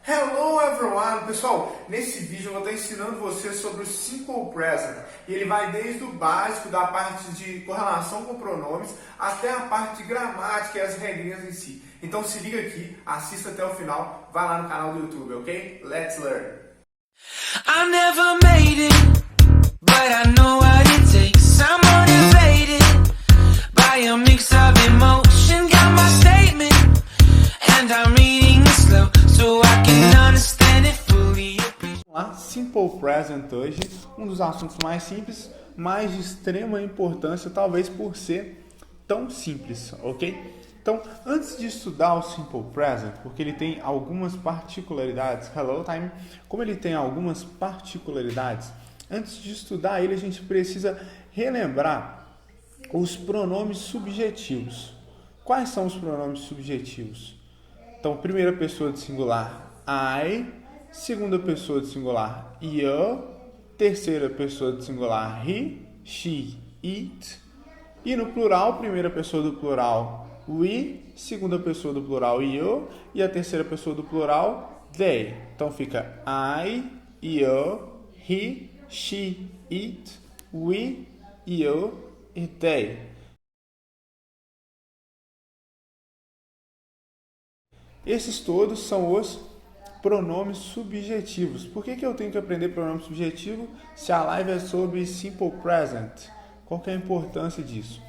Hello everyone! Pessoal, nesse vídeo eu vou estar ensinando você sobre o Simple Present. E ele vai desde o básico, da parte de correlação com pronomes, até a parte de gramática e as regrinhas em si. Então se liga aqui, assista até o final, vai lá no canal do YouTube, ok? Let's learn! I never made it, but I know what it takes. I'm motivated by a mix of emotion. Got my statement, and I'm reading it slow so I can understand it fully. Vamos lá, Simple Present hoje, um dos assuntos mais simples, mas de extrema importância, talvez por ser tão simples, ok? Então, antes de estudar o Simple Present, porque ele tem algumas particularidades, hello time, como ele tem algumas particularidades, antes de estudar ele a gente precisa relembrar os pronomes subjetivos. Quais são os pronomes subjetivos? Então, primeira pessoa de singular, I, segunda pessoa de singular, you, terceira pessoa de singular, he, she, it, e no plural, primeira pessoa do plural, we, segunda pessoa do plural, you, e a terceira pessoa do plural, they. Então fica I, you, he, she, it, we, you e they. Esses todos são os pronomes subjetivos. Por que eu tenho que aprender pronome subjetivo se a live é sobre Simple Present? Qual que é a importância disso?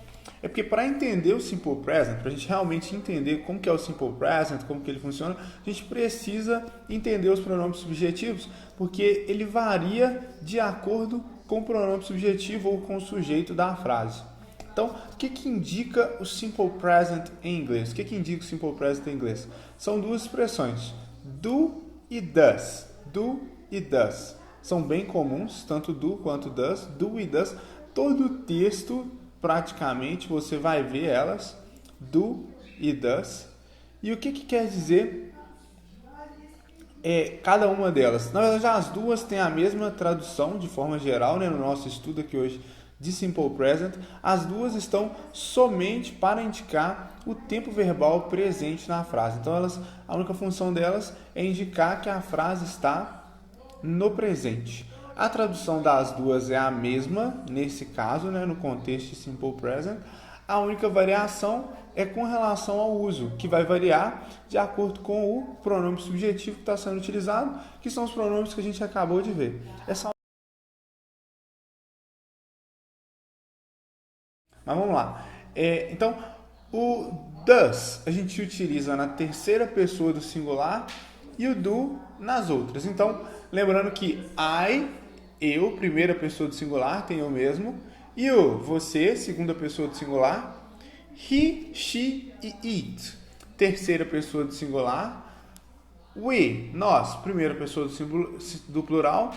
É porque para entender o Simple Present, para a gente realmente entender como que é o Simple Present, como que ele funciona, a gente precisa entender os pronomes subjetivos, porque ele varia de acordo com o pronome subjetivo ou com o sujeito da frase. Então, o que indica o Simple Present em inglês? O que indica o Simple Present em inglês? São duas expressões, do e does. Do e does. São bem comuns, tanto do quanto does. Do e does. Todo o texto, praticamente, você vai ver elas, do e does. E o que quer dizer cada uma delas? Na verdade, as duas têm a mesma tradução, de forma geral, né, no nosso estudo aqui hoje de Simple Present. As duas estão somente para indicar o tempo verbal presente na frase. Então, a única função delas é indicar que a frase está no presente. A tradução das duas é a mesma, nesse caso, né, no contexto de Simple Present. A única variação é com relação ao uso, que vai variar de acordo com o pronome subjetivo que está sendo utilizado, que são os pronomes que a gente acabou de ver. Mas vamos lá. Então, o does a gente utiliza na terceira pessoa do singular e o do nas outras. Então, lembrando que I, eu, primeira pessoa do singular, tem eu mesmo. You, você, segunda pessoa do singular. He, she e it, terceira pessoa do singular. We, nós, primeira pessoa do plural.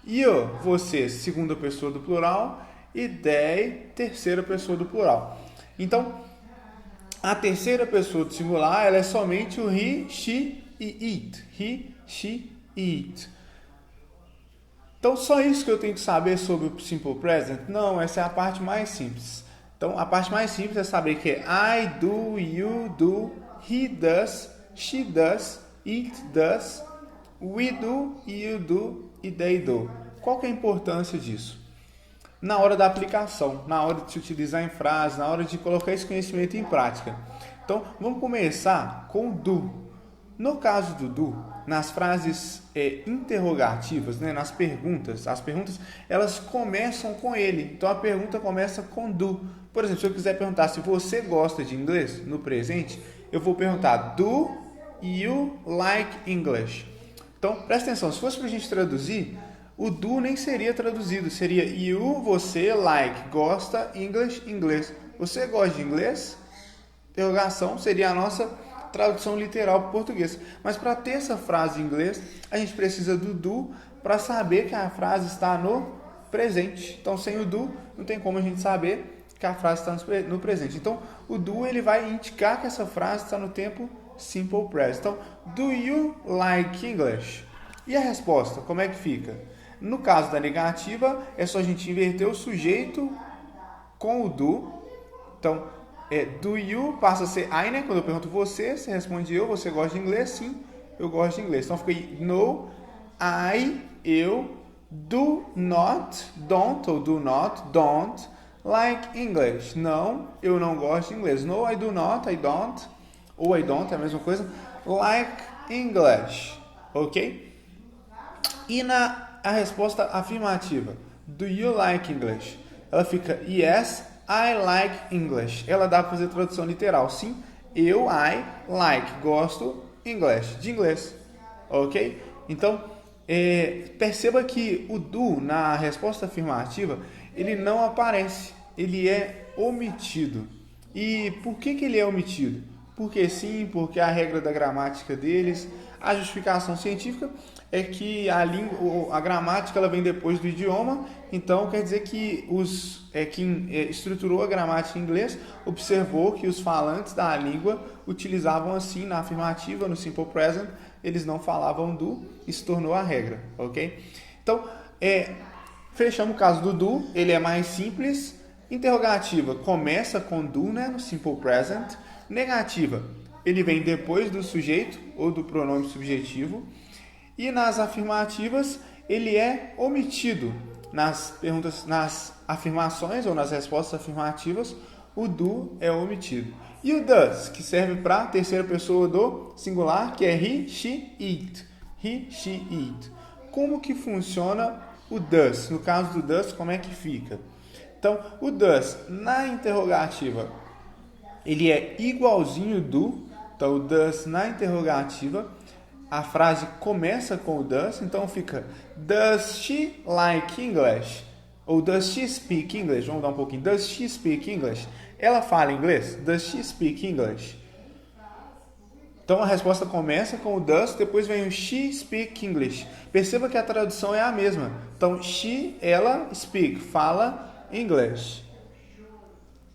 You, você, segunda pessoa do plural. E they, terceira pessoa do plural. Então, a terceira pessoa do singular ela é somente o he, she e it. He, she e it. Então, só isso que eu tenho que saber sobre o Simple Present? Não, essa é a parte mais simples. Então, a parte mais simples é saber que é I do, you do, he does, she does, it does, we do, you do e they do. Qual que é a importância disso? Na hora da aplicação, na hora de se utilizar em frase, na hora de colocar esse conhecimento em prática. Então, vamos começar com o do. No caso do do, nas frases interrogativas, né, nas perguntas, as perguntas elas começam com ele. Então, a pergunta começa com do. Por exemplo, se eu quiser perguntar se você gosta de inglês no presente, eu vou perguntar do you like English? Então, presta atenção, se fosse para a gente traduzir, o do nem seria traduzido, seria you, você, like, gosta, English, inglês. Você gosta de inglês? Interrogação seria a nossa tradução literal para o português. Mas para ter essa frase em inglês, a gente precisa do do para saber que a frase está no presente. Então, sem o do, não tem como a gente saber que a frase está no presente. Então, o do ele vai indicar que essa frase está no tempo Simple Present. Então, do you like English? E a resposta, como é que fica? No caso da negativa, é só a gente inverter o sujeito com o do. Então, do you passa a ser I, né? Quando eu pergunto você responde eu, você gosta de inglês? Sim, eu gosto de inglês. Então fica aí, no, eu, do not, don't ou do not, don't like English. Não, eu não gosto de inglês. No, I do not, I don't, ou I don't, é a mesma coisa, like English, ok? E a resposta afirmativa, do you like English? Ela fica, yes, I like English. Ela dá para fazer tradução literal. Sim, eu, I, like, gosto English, de inglês. Ok? Então, perceba que o do, na resposta afirmativa, ele não aparece. Ele é omitido. E por que ele é omitido? Porque sim, porque a regra da gramática deles, a justificação científica é que a gramática ela vem depois do idioma, então quer dizer que quem estruturou a gramática em inglês observou que os falantes da língua utilizavam assim na afirmativa, no simple present, eles não falavam do, e se tornou a regra, ok? Então, fechamos o caso do do, ele é mais simples. Interrogativa começa com do, né, no simple present. Negativa, ele vem depois do sujeito ou do pronome subjetivo. E nas afirmativas, ele é omitido. Nas afirmações ou nas respostas afirmativas, o do é omitido. E o does, que serve para a terceira pessoa do singular, que é he, she, it. He, she, it. Como que funciona o does? No caso do does, como é que fica? Então, o does na interrogativa, ele é igualzinho do. Então, o does na interrogativa, a frase começa com o does, então fica does she like English? Ou does she speak English? Vamos dar um pouquinho. Does she speak English? Ela fala inglês? Does she speak English? Então a resposta começa com o does, depois vem o she speak English. Perceba que a tradução é a mesma. Então, she, ela, speak, fala English.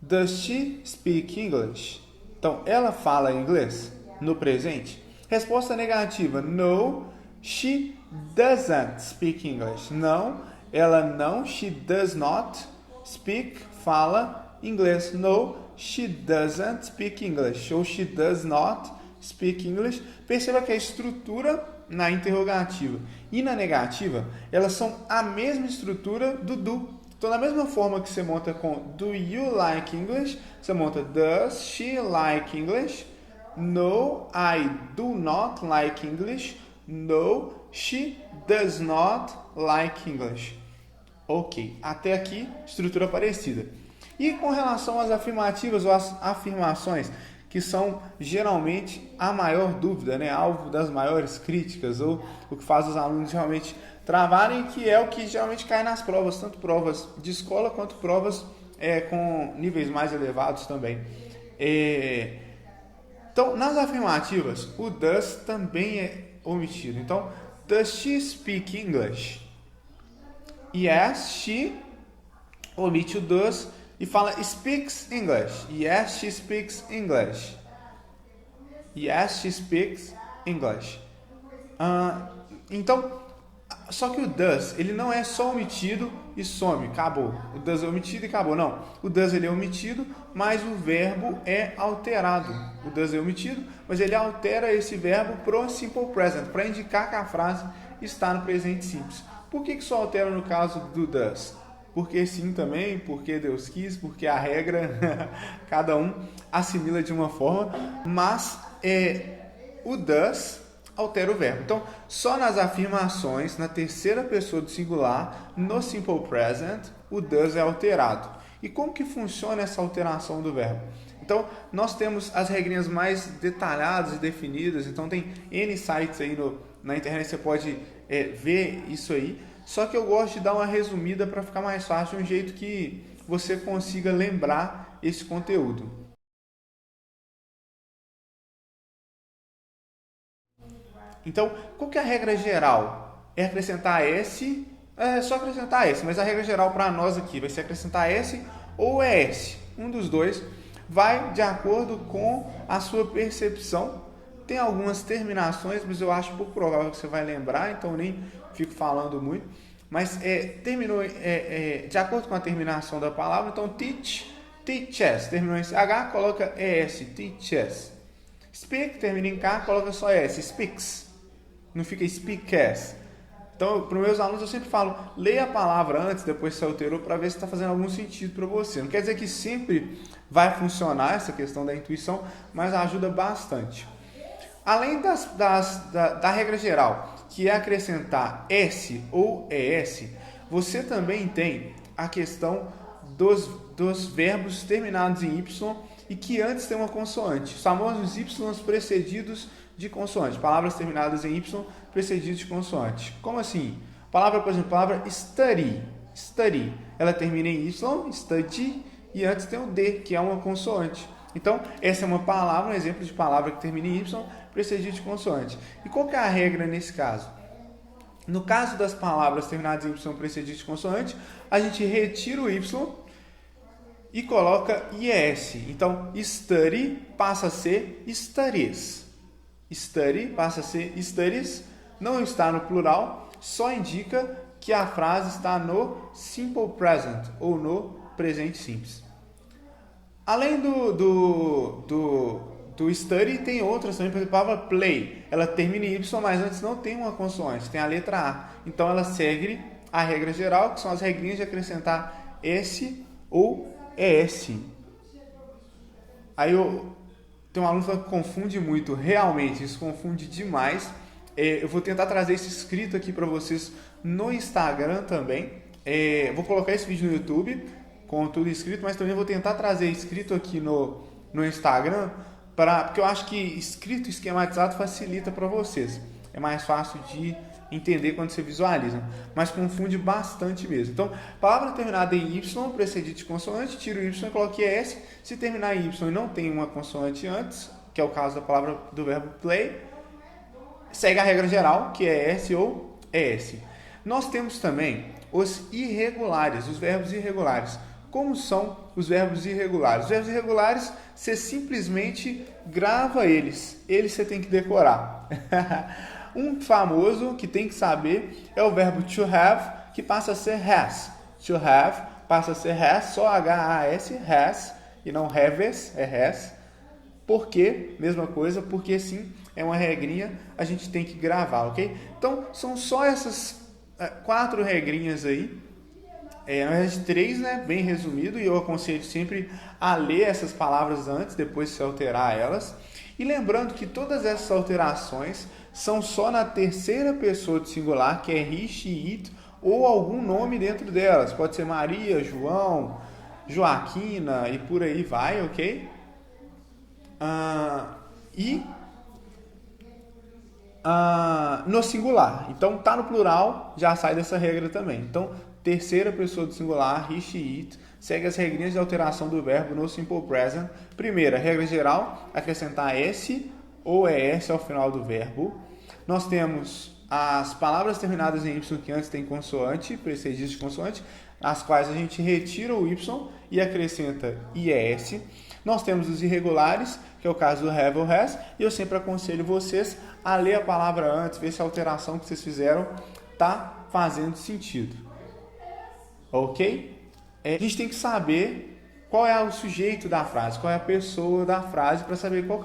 Does she speak English? Então, ela fala inglês no presente. Resposta negativa. No, she doesn't speak English. Não, ela não, she does not speak, fala inglês. No, she doesn't speak English. Ou she does not speak English. Perceba que a estrutura na interrogativa e na negativa, elas são a mesma estrutura do do. Então, da mesma forma que você monta com do you like English, você monta does she like English? No, I do not like English. No, she does not like English. Ok, até aqui, estrutura parecida. E com relação às afirmativas ou às afirmações, que são geralmente a maior dúvida, né? Alvo das maiores críticas, ou o que faz os alunos realmente travarem, que é o que geralmente cai nas provas, tanto provas de escola quanto provas com níveis mais elevados também. Então, nas afirmativas, o does também é omitido. Então, does she speak English? Yes, she, omite o does e fala speaks English. Yes, she speaks English. Yes, she speaks English. Então, só que o does, ele não é só omitido e some, acabou. O does é omitido e acabou. Não, o does ele é omitido, mas o verbo é alterado. O does é omitido, mas ele altera esse verbo pro simple present, para indicar que a frase está no presente simples. Por que só altera no caso do does? Porque sim também, porque Deus quis, porque a regra, cada um assimila de uma forma, mas o does altera o verbo. Então, só nas afirmações, na terceira pessoa do singular, no simple present, o does é alterado. E como que funciona essa alteração do verbo? Então, nós temos as regrinhas mais detalhadas e definidas, então tem N sites aí na internet, você pode ver isso aí. Só que eu gosto de dar uma resumida para ficar mais fácil, de um jeito que você consiga lembrar esse conteúdo. Então, qual que é a regra geral? É acrescentar S, só acrescentar S, mas a regra geral para nós aqui vai ser acrescentar S ou S. Um dos dois vai de acordo com a sua percepção. Tem algumas terminações, mas eu acho pouco provável que você vai lembrar, então nem fico falando muito. Mas terminou de acordo com a terminação da palavra, então teach, teaches, terminou em CH, coloca ES, teaches. Speak, termina em K, coloca só ES, speaks. não fica speak as. Então, para os meus alunos eu sempre falo, leia a palavra antes, depois se alterou, para ver se está fazendo algum sentido para você. Não quer dizer que sempre vai funcionar essa questão da intuição, mas ajuda bastante. Além da regra geral, que é acrescentar S ou ES, você também tem a questão dos verbos terminados em Y e que antes tem uma consoante. Os famosos Y precedidos de consoante. Palavras terminadas em Y precedidas de consoante. Como assim? Palavra, por exemplo, palavra study. Study. Ela termina em Y, study, e antes tem o D, que é uma consoante. Então, essa é uma palavra, um exemplo de palavra que termina em Y, precedida de consoante. E qual que é a regra nesse caso? No caso das palavras terminadas em Y precedidas de consoante, a gente retira o Y e coloca IES. Então, study passa a ser studies. Study passa a ser studies, não está no plural, só indica que a frase está no simple present ou no presente simples. Além do study, tem outras também, por exemplo, a palavra play. Ela termina em Y, mas antes não tem uma consoante, tem a letra A. Então, ela segue a regra geral, que são as regrinhas de acrescentar S ou ES. Aí tem um aluno que confunde muito, realmente, isso confunde demais. Eu vou tentar trazer esse escrito aqui para vocês no Instagram também. Vou colocar esse vídeo no YouTube com tudo escrito, mas também vou tentar trazer escrito aqui no Instagram, porque eu acho que escrito esquematizado facilita para vocês. É mais fácil de entender quando você visualiza, mas confunde bastante mesmo. Então, palavra terminada em Y, precedida de consoante, tiro o Y e coloque S. Se terminar em Y e não tem uma consoante antes, que é o caso da palavra do verbo play, segue a regra geral, que é S ou ES. Nós temos também os irregulares, os verbos irregulares. Como são os verbos irregulares? Os verbos irregulares, você simplesmente grava eles. Eles você tem que decorar. Um famoso que tem que saber é o verbo to have, que passa a ser has. To have passa a ser has, só H-A-S, has, e não haves, é has. Por quê? Mesma coisa, porque sim, é uma regrinha, a gente tem que gravar, ok? Então, são só essas 4 regrinhas aí. Na verdade, 3, né? Bem resumido, e eu aconselho sempre a ler essas palavras antes, depois se alterar elas. E lembrando que todas essas alterações são só na terceira pessoa do singular, que é he, she, it, ou algum nome dentro delas. Pode ser Maria, João, Joaquina e por aí vai, ok? No singular. Então, tá no plural, já sai dessa regra também. Então, terceira pessoa do singular, he, she, it, segue as regrinhas de alteração do verbo no simple present. Primeira, regra geral, acrescentar S ou ES ao final do verbo. Nós temos as palavras terminadas em Y que antes tem consoante, precedidas de consoante, as quais a gente retira o Y e acrescenta IES. Nós temos os irregulares, que é o caso do have ou has, e eu sempre aconselho vocês a ler a palavra antes, ver se a alteração que vocês fizeram está fazendo sentido. Ok? A gente tem que saber qual é o sujeito da frase, qual é a pessoa da frase, para saber qual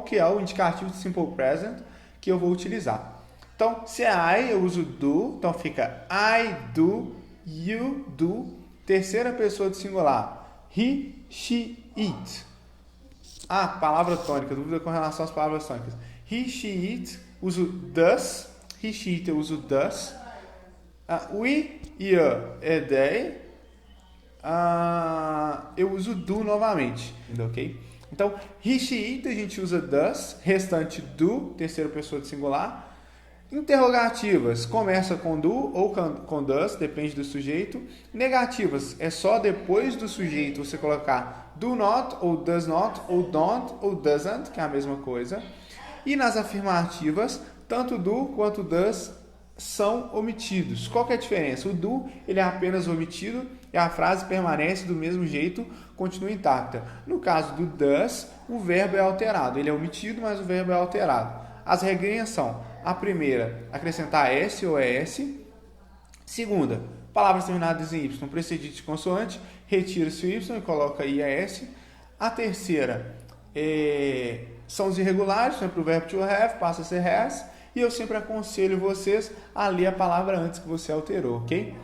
que é o indicativo de simple present que eu vou utilizar. Então, se é I, eu uso do, então fica I do, you do, terceira pessoa do singular, he, she, it. Palavra tônica, dúvida com relação às palavras tônicas. He, she, it, uso does, he, she, it, eu uso does. We, you, they, eu uso do novamente, ok? Então, he, she, it, a gente usa does, restante do, terceira pessoa de singular. Interrogativas, começa com do ou com does, depende do sujeito. Negativas, é só depois do sujeito você colocar do not, ou does not, ou don't, ou doesn't, que é a mesma coisa. E nas afirmativas, tanto do quanto does são omitidos. Qual que é a diferença? O do, ele é apenas omitido e a frase permanece do mesmo jeito, continua intacta. No caso do does, o verbo é alterado. Ele é omitido, mas o verbo é alterado. As regrinhas são: a primeira, acrescentar S ou ES. Segunda, palavras terminadas em Y, precedidas de consoante, retira-se o Y e coloca IAS. A terceira, são os irregulares, sempre o verbo to have passa a ser has, e eu sempre aconselho vocês a ler a palavra antes que você alterou, ok?